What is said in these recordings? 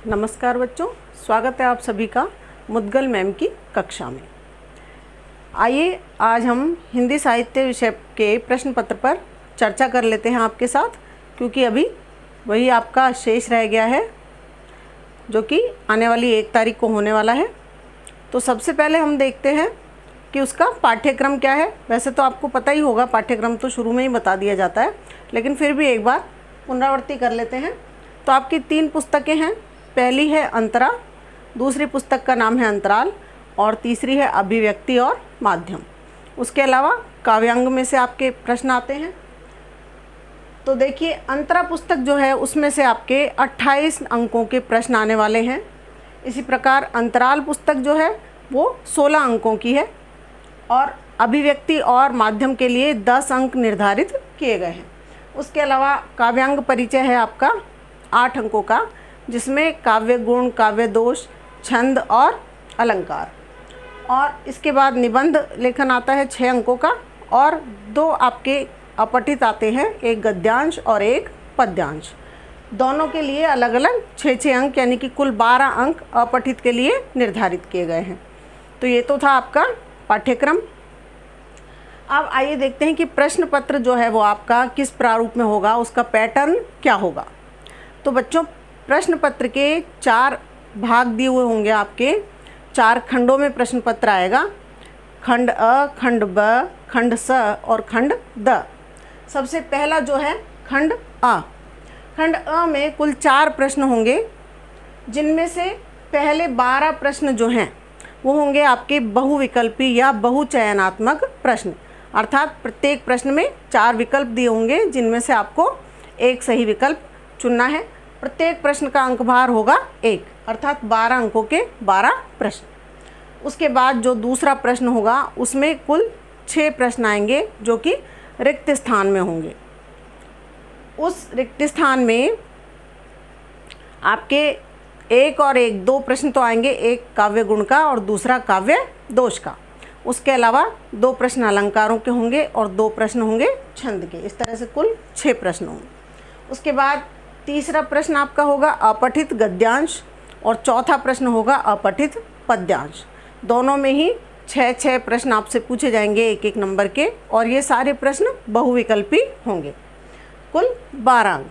नमस्कार बच्चों, स्वागत है आप सभी का मुद्गल मैम की कक्षा में। आइए आज हम हिंदी साहित्य विषय के प्रश्न पत्र पर चर्चा कर लेते हैं आपके साथ, क्योंकि अभी वही आपका शेष रह गया है जो कि आने वाली 1 तारीख को होने वाला है। तो सबसे पहले हम देखते हैं कि उसका पाठ्यक्रम क्या है। वैसे तो आपको पता ही होगा, पाठ्यक्रम तो शुरू में ही बता दिया जाता है, लेकिन फिर भी एक बार पुनरावृत्ति कर लेते हैं। तो आपकी 3 पुस्तकें हैं। पहली है अंतरा, दूसरी पुस्तक का नाम है अंतराल और तीसरी है अभिव्यक्ति और माध्यम। उसके अलावा काव्यांग में से आपके प्रश्न आते हैं। तो देखिए, अंतरा पुस्तक जो है उसमें से आपके 28 अंकों के प्रश्न आने वाले हैं। इसी प्रकार अंतराल पुस्तक जो है वो 16 अंकों की है और अभिव्यक्ति और माध्यम के लिए 10 अंक निर्धारित किए गए हैं। उसके अलावा काव्यांग परिचय है आपका 8 अंकों का, जिसमें काव्य गुण, काव्य दोष, छंद और अलंकार। और इसके बाद निबंध लेखन आता है 6 अंकों का और 2 आपके अपठित आते हैं, एक गद्यांश और एक पद्यांश। दोनों के लिए अलग अलग 6-6 अंक, यानी कि कुल 12 अंक अपठित के लिए निर्धारित किए गए हैं। तो ये तो था आपका पाठ्यक्रम। अब आइए देखते हैं कि प्रश्न पत्र जो है वो आपका किस प्रारूप में होगा, उसका पैटर्न क्या होगा। तो बच्चों, प्रश्न पत्र के 4 भाग दिए हुए होंगे आपके। 4 खंडों में प्रश्न पत्र आएगा। खंड अ, खंड ब, खंड स और खंड द। सबसे पहला जो है खंड अ। खंड अ में कुल 4 प्रश्न होंगे, जिनमें से पहले 12 प्रश्न जो हैं वो होंगे आपके बहुविकल्पी या बहुचयनात्मक प्रश्न। अर्थात प्रत्येक प्रश्न में 4 विकल्प दिए होंगे, जिनमें से आपको एक सही विकल्प चुनना है। प्रत्येक प्रश्न का अंक भार होगा 1, अर्थात 12 अंकों के 12 प्रश्न। उसके बाद जो दूसरा प्रश्न होगा उसमें कुल 6 प्रश्न आएंगे, जो कि रिक्त स्थान में होंगे। उस रिक्त स्थान में आपके 1 और 1 2 प्रश्न तो आएंगे, एक काव्य गुण का और दूसरा काव्य दोष का। उसके अलावा 2 प्रश्न अलंकारों के होंगे और 2 प्रश्न होंगे छंद के। इस तरह से कुल 6 प्रश्न होंगे। उसके बाद तीसरा प्रश्न आपका होगा अपठित गद्यांश और चौथा प्रश्न होगा अपठित पद्यांश। दोनों में ही 6-6 प्रश्न आपसे पूछे जाएंगे, 1-1 नंबर के, और ये सारे प्रश्न बहुविकल्पी होंगे। कुल 12 अंक।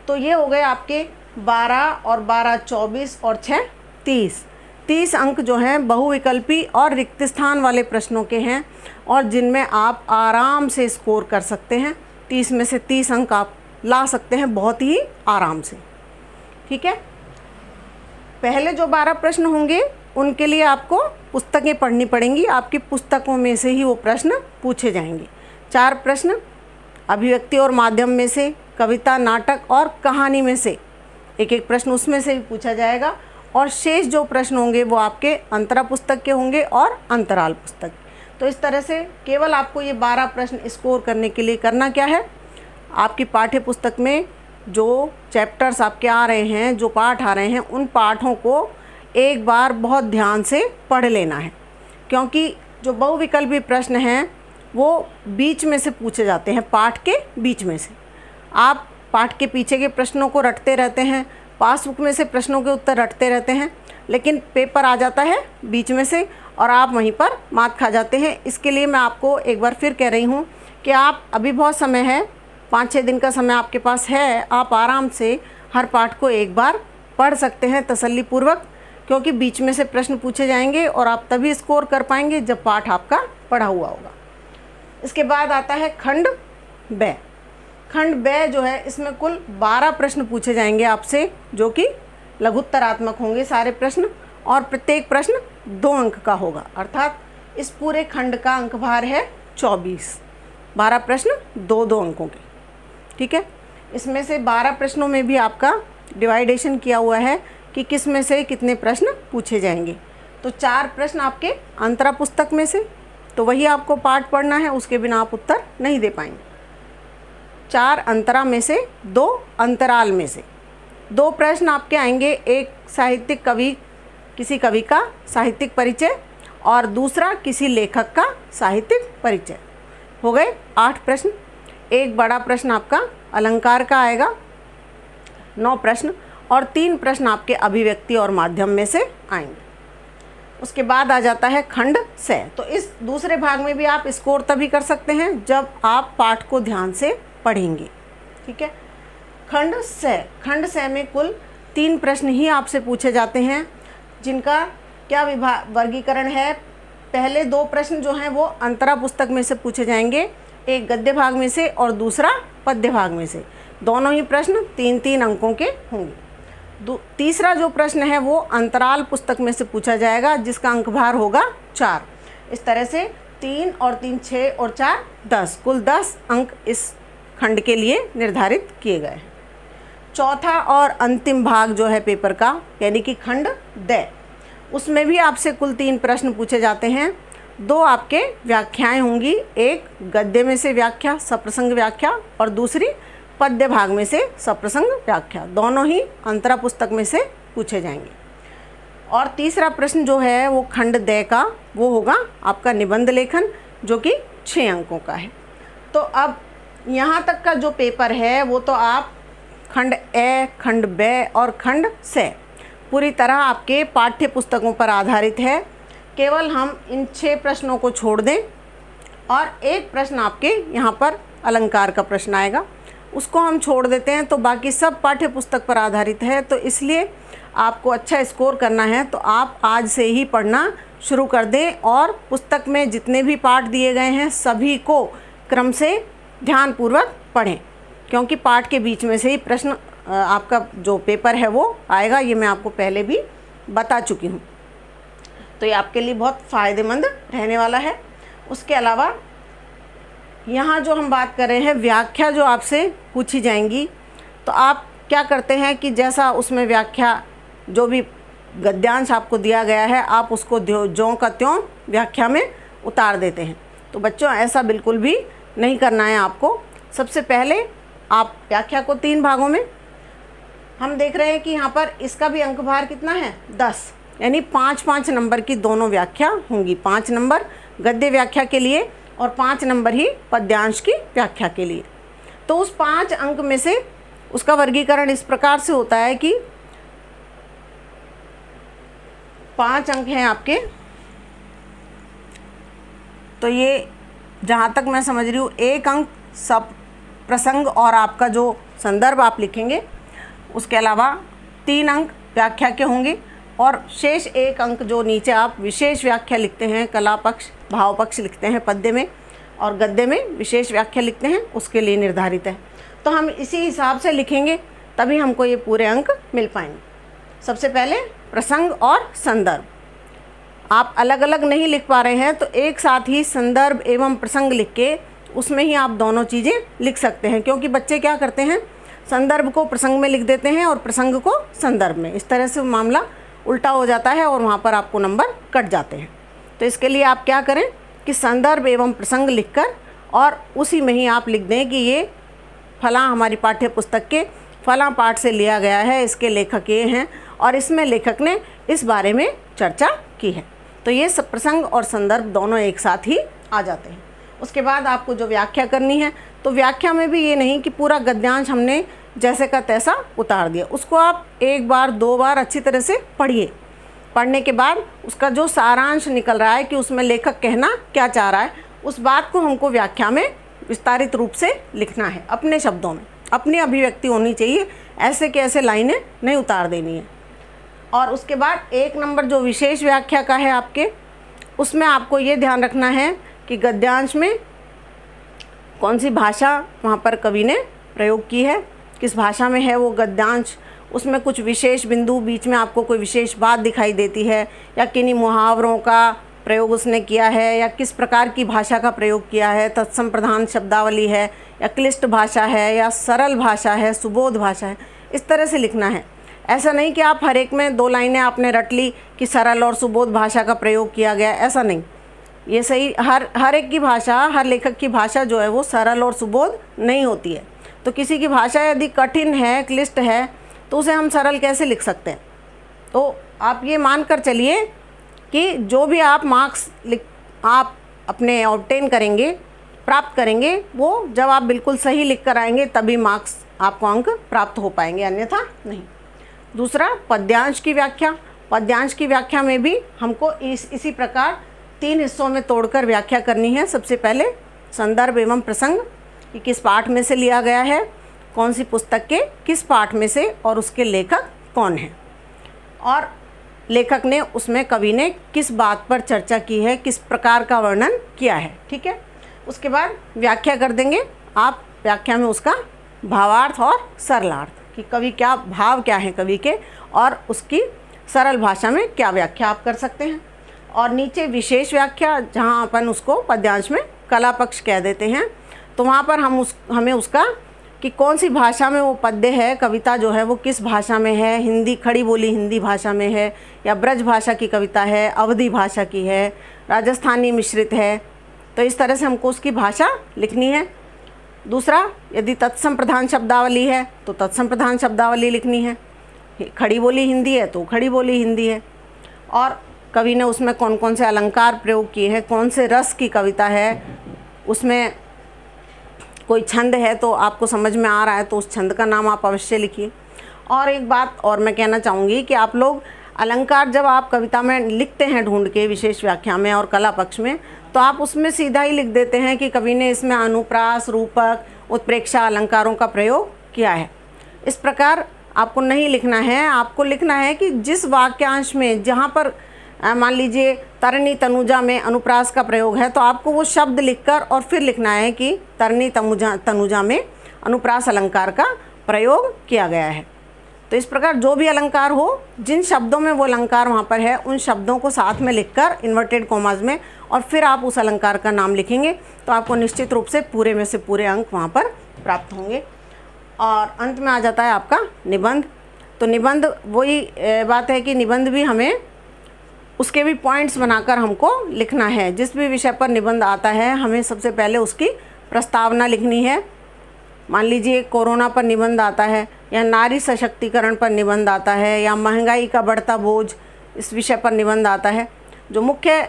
तो ये हो गए आपके 12 और 12 24 और 6 30। 30 अंक जो हैं बहुविकल्पी और रिक्त स्थान वाले प्रश्नों के हैं, और जिनमें आप आराम से स्कोर कर सकते हैं। 30 में से 30 अंक आप ला सकते हैं बहुत ही आराम से। ठीक है। पहले जो 12 प्रश्न होंगे उनके लिए आपको पुस्तकें पढ़नी पड़ेंगी। आपकी पुस्तकों में से ही वो प्रश्न पूछे जाएंगे। 4 प्रश्न अभिव्यक्ति और माध्यम में से, कविता, नाटक और कहानी में से 1-1 प्रश्न उसमें से भी पूछा जाएगा। और शेष जो प्रश्न होंगे वो आपके अंतरा पुस्तक के होंगे और अंतराल पुस्तक। तो इस तरह से केवल आपको ये 12 प्रश्न स्कोर करने के लिए करना क्या है, आपकी पाठ्य पुस्तक में जो चैप्टर्स आपके आ रहे हैं, जो पाठ आ रहे हैं, उन पाठों को एक बार बहुत ध्यान से पढ़ लेना है। क्योंकि जो बहुविकल्पी प्रश्न हैं वो बीच में से पूछे जाते हैं, पाठ के बीच में से। आप पाठ के पीछे के प्रश्नों को रटते रहते हैं, पासबुक में से प्रश्नों के उत्तर रटते रहते हैं, लेकिन पेपर आ जाता है बीच में से और आप वहीं पर मात खा जाते हैं। इसके लिए मैं आपको एक बार फिर कह रही हूँ कि आप अभी बहुत समय है, 5-6 दिन का समय आपके पास है। आप आराम से हर पाठ को एक बार पढ़ सकते हैं तसल्लीपूर्वक, क्योंकि बीच में से प्रश्न पूछे जाएंगे और आप तभी स्कोर कर पाएंगे जब पाठ आपका पढ़ा हुआ होगा। इसके बाद आता है खंड ब। खंड ब जो है, इसमें कुल 12 प्रश्न पूछे जाएंगे आपसे, जो कि लघुत्तरात्मक होंगे सारे प्रश्न, और प्रत्येक प्रश्न 2 अंक का होगा। अर्थात इस पूरे खंड का अंक भार है 24। 12 प्रश्न 2-2 अंकों के। ठीक है। इसमें से 12 प्रश्नों में भी आपका डिवाइडेशन किया हुआ है कि किस में से कितने प्रश्न पूछे जाएंगे। तो 4 प्रश्न आपके अंतरा पुस्तक में से, तो वही आपको पाठ पढ़ना है, उसके बिना आप उत्तर नहीं दे पाएंगे। 4 अंतरा में से, 2 अंतराल में से। 2 प्रश्न आपके आएंगे, एक साहित्यिक कवि, किसी कवि का साहित्यिक परिचय, और दूसरा किसी लेखक का साहित्यिक परिचय। हो गए 8 प्रश्न। एक बड़ा प्रश्न आपका अलंकार का आएगा, 9 प्रश्न, और 3 प्रश्न आपके अभिव्यक्ति और माध्यम में से आएंगे। उसके बाद आ जाता है खंड से। तो इस दूसरे भाग में भी आप स्कोर तभी कर सकते हैं जब आप पाठ को ध्यान से पढ़ेंगे। ठीक है। खंड से में कुल 3 प्रश्न ही आपसे पूछे जाते हैं, जिनका क्या वर्गीकरण है। पहले 2 प्रश्न जो हैं वो अंतरा पुस्तक में से पूछे जाएंगे, एक गद्य भाग में से और दूसरा पद्य भाग में से। दोनों ही प्रश्न 3-3 अंकों के होंगे। तीसरा जो प्रश्न है वो अंतराल पुस्तक में से पूछा जाएगा, जिसका अंक भार होगा 4। इस तरह से 3 और 3 6 और 4 10, कुल 10 अंक इस खंड के लिए निर्धारित किए गए हैं। चौथा और अंतिम भाग जो है पेपर का, यानी कि खंड द, उसमें भी आपसे कुल 3 प्रश्न पूछे जाते हैं। 2 आपके व्याख्याएं होंगी, एक गद्य में से व्याख्या सप्रसंग व्याख्या और दूसरी पद्य भाग में से सप्रसंग व्याख्या। दोनों ही अंतरा पुस्तक में से पूछे जाएंगे। और तीसरा प्रश्न जो है वो खंड द का, वो होगा आपका निबंध लेखन, जो कि 6 अंकों का है। तो अब यहाँ तक का जो पेपर है वो तो आप खंड ए, खंड ब और खंड से पूरी तरह आपके पाठ्य पुस्तकों पर आधारित है। केवल हम इन 6 प्रश्नों को छोड़ दें और एक प्रश्न आपके यहाँ पर अलंकार का प्रश्न आएगा, उसको हम छोड़ देते हैं, तो बाकी सब पाठ्य पुस्तक पर आधारित है। तो इसलिए आपको अच्छा स्कोर करना है तो आप आज से ही पढ़ना शुरू कर दें और पुस्तक में जितने भी पाठ दिए गए हैं सभी को क्रम से ध्यानपूर्वक पढ़ें, क्योंकि पाठ के बीच में से ही प्रश्न आपका जो पेपर है वो आएगा। ये मैं आपको पहले भी बता चुकी हूँ, तो ये आपके लिए बहुत फ़ायदेमंद रहने वाला है। उसके अलावा यहाँ जो हम बात कर रहे हैं व्याख्या जो आपसे पूछी जाएंगी, तो आप क्या करते हैं कि जैसा उसमें व्याख्या जो भी गद्यांश आपको दिया गया है आप उसको ज्यों का त्यों व्याख्या में उतार देते हैं। तो बच्चों ऐसा बिल्कुल भी नहीं करना है आपको। सबसे पहले आप व्याख्या को 3 भागों में, हम देख रहे हैं कि यहाँ पर इसका भी अंक भार कितना है 10, यानी 5-5 नंबर की दोनों व्याख्या होंगी। 5 नंबर गद्य व्याख्या के लिए और 5 नंबर ही पद्यांश की व्याख्या के लिए। तो उस 5 अंक में से उसका वर्गीकरण इस प्रकार से होता है कि 5 अंक हैं आपके। तो ये जहाँ तक मैं समझ रही हूँ 1 अंक सब प्रसंग और आपका जो संदर्भ आप लिखेंगे, उसके अलावा 3 अंक व्याख्या के होंगे और शेष 1 अंक जो नीचे आप विशेष व्याख्या लिखते हैं, कला पक्ष भाव पक्ष लिखते हैं पद्य में और गद्य में विशेष व्याख्या लिखते हैं, उसके लिए निर्धारित है। तो हम इसी हिसाब से लिखेंगे तभी हमको ये पूरे अंक मिल पाएंगे। सबसे पहले प्रसंग और संदर्भ, आप अलग अलग नहीं लिख पा रहे हैं तो एक साथ ही संदर्भ एवं प्रसंग लिख के उसमें ही आप दोनों चीज़ें लिख सकते हैं, क्योंकि बच्चे क्या करते हैं संदर्भ को प्रसंग में लिख देते हैं और प्रसंग को संदर्भ में। इस तरह से मामला उल्टा हो जाता है और वहाँ पर आपको नंबर कट जाते हैं। तो इसके लिए आप क्या करें कि संदर्भ एवं प्रसंग लिखकर और उसी में ही आप लिख दें कि ये फलां हमारी पाठ्य पुस्तक के फलां पाठ से लिया गया है, इसके लेखक ये हैं और इसमें लेखक ने इस बारे में चर्चा की है। तो ये सब प्रसंग और संदर्भ दोनों एक साथ ही आ जाते हैं। उसके बाद आपको जो व्याख्या करनी है, तो व्याख्या में भी ये नहीं कि पूरा गद्यांश हमने जैसे का तैसा उतार दिया, उसको आप 1 बार 2 बार अच्छी तरह से पढ़िए। पढ़ने के बाद उसका जो सारांश निकल रहा है कि उसमें लेखक कहना क्या चाह रहा है, उस बात को हमको व्याख्या में विस्तारित रूप से लिखना है, अपने शब्दों में, अपनी अभिव्यक्ति होनी चाहिए, ऐसे के ऐसे लाइनें नहीं उतार देनी है। और उसके बाद 1 नंबर जो विशेष व्याख्या का है आपके, उसमें आपको ये ध्यान रखना है कि गद्यांश में कौन सी भाषा वहाँ पर कवि ने प्रयोग की है, किस भाषा में है वो गद्यांश, उसमें कुछ विशेष बिंदु, बीच में आपको कोई विशेष बात दिखाई देती है या किन्हीं मुहावरों का प्रयोग उसने किया है या किस प्रकार की भाषा का प्रयोग किया है, तत्सम प्रधान शब्दावली है या क्लिष्ट भाषा है या सरल भाषा है, सुबोध भाषा है, इस तरह से लिखना है। ऐसा नहीं कि आप हर एक में 2 लाइनें आपने रट ली कि सरल और सुबोध भाषा का प्रयोग किया गया, ऐसा नहीं। ये सही, हर एक की भाषा, हर लेखक की भाषा जो है वो सरल और सुबोध नहीं होती है। तो किसी की भाषा यदि कठिन है, क्लिष्ट है, तो उसे हम सरल कैसे लिख सकते हैं। तो आप ये मान कर चलिए कि जो भी आप मार्क्स आप अपने ऑब्टेन करेंगे, प्राप्त करेंगे, वो जब आप बिल्कुल सही लिख कर आएंगे तभी मार्क्स आपको अंक प्राप्त हो पाएंगे, अन्यथा नहीं। दूसरा पद्यांश की व्याख्या। पद्यांश की व्याख्या में भी हमको इसी प्रकार 3 हिस्सों में तोड़कर व्याख्या करनी है। सबसे पहले संदर्भ एवं प्रसंग कि किस पाठ में से लिया गया है, कौन सी पुस्तक के किस पाठ में से, और उसके लेखक कौन है, और लेखक ने उसमें कवि ने किस बात पर चर्चा की है, किस प्रकार का वर्णन किया है। ठीक है, उसके बाद व्याख्या कर देंगे आप। व्याख्या में उसका भावार्थ और सरलार्थ कि कवि क्या भाव क्या है कवि के, और उसकी सरल भाषा में क्या व्याख्या आप कर सकते हैं। और नीचे विशेष व्याख्या, जहाँ अपन उसको पद्यांश में कला पक्ष कह देते हैं, तो वहाँ पर हमें उसका कि कौन सी भाषा में वो पद्य है, कविता जो है वो किस भाषा में है, हिंदी खड़ी बोली हिंदी भाषा में है या ब्रज भाषा की कविता है, अवधी भाषा की है, राजस्थानी मिश्रित है, तो इस तरह से हमको उसकी भाषा लिखनी है। दूसरा, यदि तत्सम प्रधान शब्दावली है तो तत्सम प्रधान शब्दावली लिखनी है, खड़ी बोली हिंदी है तो खड़ी बोली हिंदी है, और कवि ने उसमें कौन कौन से अलंकार प्रयोग किए हैं, कौन से रस की कविता है, उसमें कोई छंद है तो आपको समझ में आ रहा है तो उस छंद का नाम आप अवश्य लिखिए। और एक बात और मैं कहना चाहूँगी कि आप लोग अलंकार जब आप कविता में लिखते हैं ढूंढ के विशेष व्याख्या में और कला पक्ष में, तो आप उसमें सीधा ही लिख देते हैं कि कवि ने इसमें अनुप्रास, रूपक, उत्प्रेक्षा अलंकारों का प्रयोग किया है। इस प्रकार आपको नहीं लिखना है। आपको लिखना है कि जिस वाक्यांश में, जहाँ पर मान लीजिए तरनी तनुजा में अनुप्रास का प्रयोग है, तो आपको वो शब्द लिखकर और फिर लिखना है कि तरनी तनुजा में अनुप्रास अलंकार का प्रयोग किया गया है। तो इस प्रकार जो भी अलंकार हो, जिन शब्दों में वो अलंकार वहाँ पर है, उन शब्दों को साथ में लिखकर इन्वर्टेड कॉमाज में, और फिर आप उस अलंकार का नाम लिखेंगे, तो आपको निश्चित रूप से पूरे में से पूरे अंक वहाँ पर प्राप्त होंगे। और अंत में आ जाता है आपका निबंध। तो निबंध वही बात है कि निबंध भी हमें उसके भी पॉइंट्स बनाकर हमको लिखना है। जिस भी विषय पर निबंध आता है, हमें सबसे पहले उसकी प्रस्तावना लिखनी है। मान लीजिए कोरोना पर निबंध आता है, या नारी सशक्तिकरण पर निबंध आता है, या महंगाई का बढ़ता बोझ, इस विषय पर निबंध आता है। जो मुख्य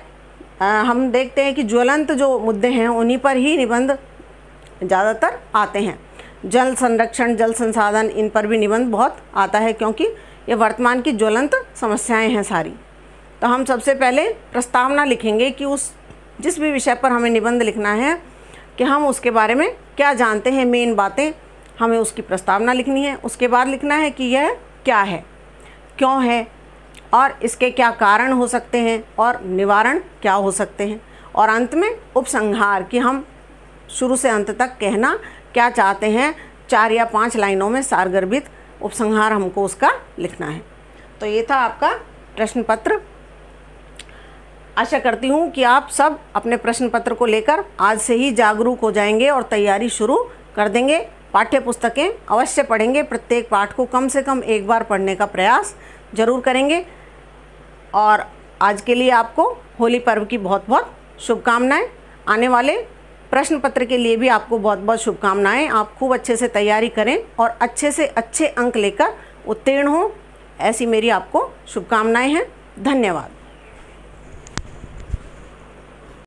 हम देखते हैं कि ज्वलंत जो मुद्दे हैं उन्हीं पर ही निबंध ज़्यादातर आते हैं। जल संरक्षण, जल संसाधन, इन पर भी निबंध बहुत आता है, क्योंकि ये वर्तमान की ज्वलंत समस्याएं हैं सारी। तो हम सबसे पहले प्रस्तावना लिखेंगे कि उस जिस भी विषय पर हमें निबंध लिखना है कि हम उसके बारे में क्या जानते हैं, मेन बातें हमें उसकी प्रस्तावना लिखनी है। उसके बाद लिखना है कि यह क्या है, क्यों है, और इसके क्या कारण हो सकते हैं, और निवारण क्या हो सकते हैं, और अंत में उपसंहार कि हम शुरू से अंत तक कहना क्या चाहते हैं। 4 या 5 लाइनों में सारगर्भित उपसंहार हमको उसका लिखना है। तो ये था आपका प्रश्न पत्र। आशा करती हूँ कि आप सब अपने प्रश्न पत्र को लेकर आज से ही जागरूक हो जाएंगे और तैयारी शुरू कर देंगे। पाठ्य पुस्तकें अवश्य पढ़ेंगे, प्रत्येक पाठ को कम से कम एक बार पढ़ने का प्रयास जरूर करेंगे। और आज के लिए आपको होली पर्व की बहुत बहुत शुभकामनाएं। आने वाले प्रश्न पत्र के लिए भी आपको बहुत बहुत शुभकामनाएं। आप खूब अच्छे से तैयारी करें और अच्छे से अच्छे अंक लेकर उत्तीर्ण हों, ऐसी मेरी आपको शुभकामनाएं हैं। धन्यवाद।